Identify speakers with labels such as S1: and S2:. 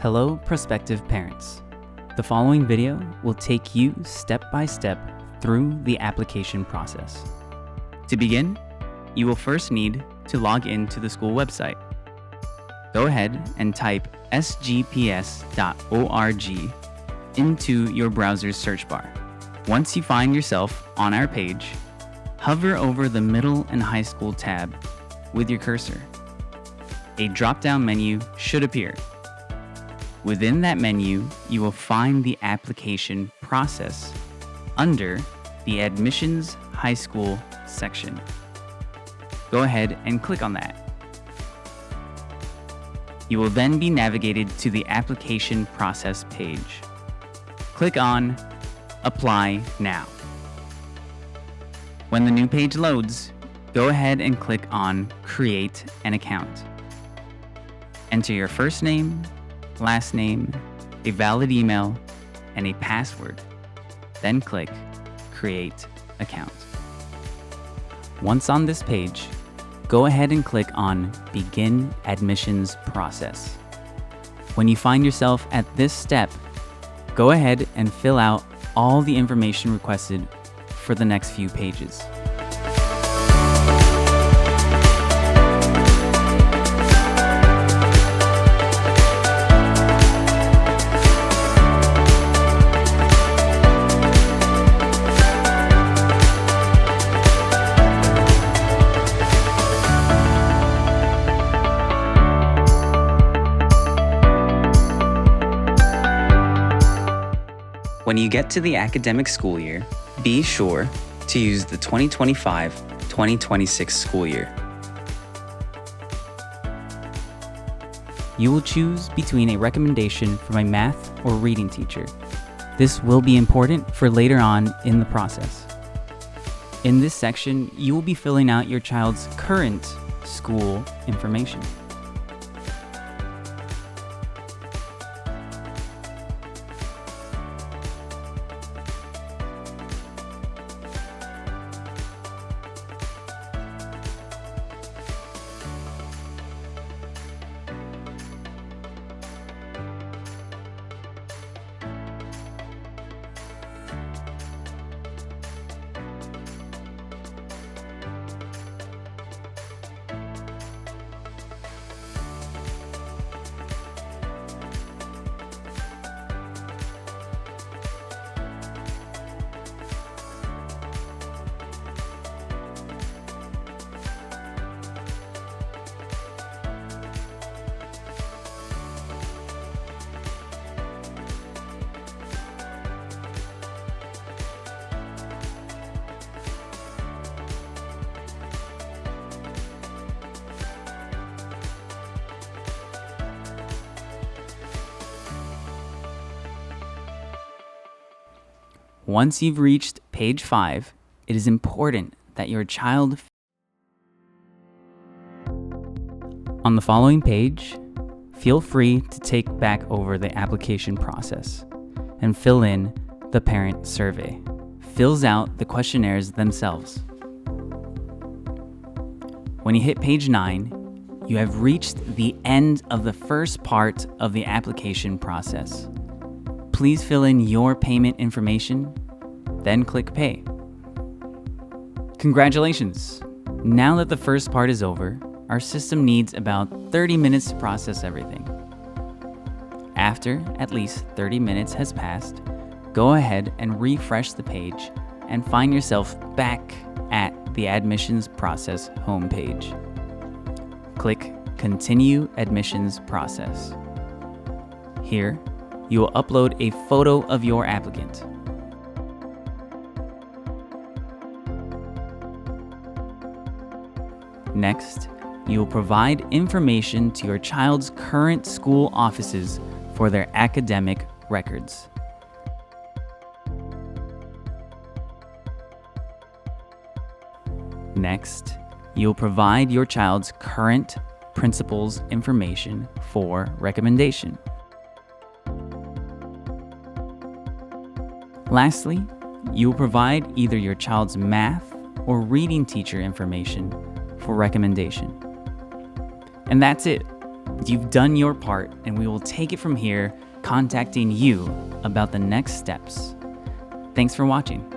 S1: Hello, prospective parents. The following video will take you step by step through the application process. To begin, you will first need to log in to the school website. Go ahead and type sgps.org into your browser's search bar. Once you find yourself on our page, hover over the Middle and High School tab with your cursor. A drop-down menu should appear. Within that menu, you will find the application process under the Admissions High School section. Go ahead and click on that. You will then be navigated to the application process page. Click on Apply Now. When the new page loads, go ahead and click on Create an Account. Enter your first name, last name, a valid email, and a password. Then click Create Account. Once on this page, go ahead and click on Begin Admissions Process. When you find yourself at this step, go ahead and fill out all the information requested for the next few pages. When you get to the academic school year, be sure to use the 2025-2026 school year. You will choose between a recommendation from a math or reading teacher. This will be important for later on in the process. In this section, you will be filling out your child's current school information. Once you've reached page 5, it is important that your child... On the following page, feel free to take back over the application process and fill in the parent survey. Fills out the questionnaires themselves. When you hit page 9, you have reached the end of the first part of the application process. Please fill in your payment information, then click Pay. Congratulations! Now that the first part is over, our system needs about 30 minutes to process everything. After at least 30 minutes has passed, go ahead and refresh the page and find yourself back at the admissions process homepage. Click Continue Admissions Process. Here, you will upload a photo of your applicant. Next, you will provide information to your child's current school offices for their academic records. Next, you will provide your child's current principal's information for recommendation. Lastly, you will provide either your child's math or reading teacher information for recommendation. And that's it. You've done your part, and we will take it from here, contacting you about the next steps. Thanks for watching.